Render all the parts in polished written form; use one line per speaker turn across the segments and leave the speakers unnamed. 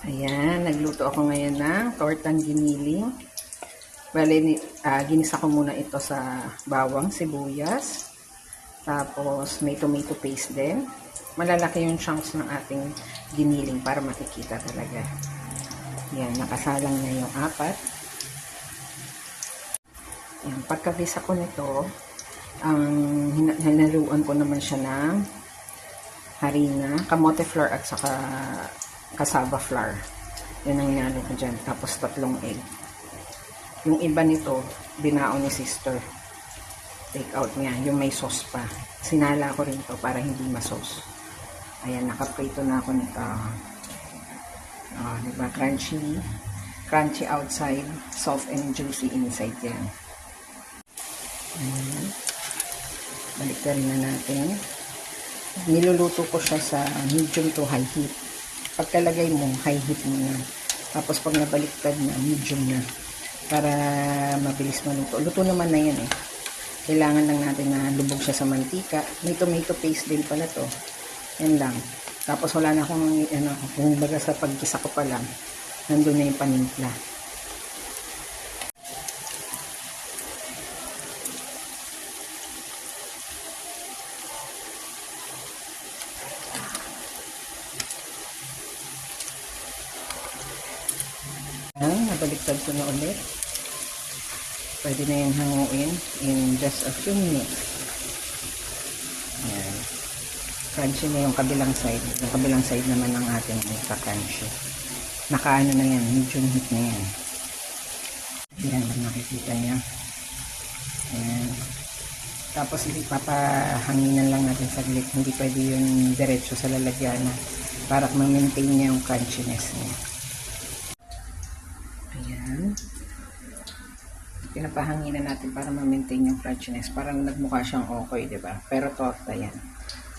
Ayan, nagluto ako ngayon ng tortang giniling. Bale, ginisa ko muna ito sa bawang, sibuyas. Tapos, may tomato paste din. Malalaki yung chunks ng ating giniling para makikita talaga. Ayan, nakasalang na yung apat. Ayan, pagkagisa ko nito, hinaluan ko naman siya ng harina, kamote flour at saka cassava flour. Yan ang hinalo ko dyan. Tapos 3 egg. Yung iba nito, binaon ni sister. Take out niya. Yung may sauce pa. Sinala ko rin to para hindi ma-sauce. Ayan, nakaprito na ako nito. Diba? Crunchy. Crunchy outside. Soft and juicy inside yan. Ayan. Baliktarin na natin. Niluluto ko siya sa medium to high heat. Pagkalagay mo, high heat mo na. Tapos pag nabaliktad na, medium na. Para mabilis maluto. Luto naman na yan eh. Kailangan lang natin na lubog siya sa mantika. May tomato paste din pala to. Yan lang. Tapos wala na akong, kung baga sa pagkisa ko pa lang, nandun na yung panimpla. Nabaliktad ko na ulit. Pwede na yan hanguin in just a few minutes. Ayan. Crunchy na yung kabilang side. Yung kabilang side naman ng ating crunchy. Nakaano na yan. Medium heat na yan. Ayan. Nakikita niya. Ayan. Tapos ipapahanginan lang natin saglit. Hindi pwede yung diretso sa lalagyan para ma-maintain niya yung crunchiness niya. Ayan. Pinapahanginan natin para ma-maintain yung crunchiness. Parang nagmukha siyang okay, diba? Pero torta yan.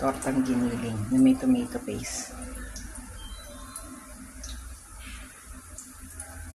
Tortang giniling na may tomato paste.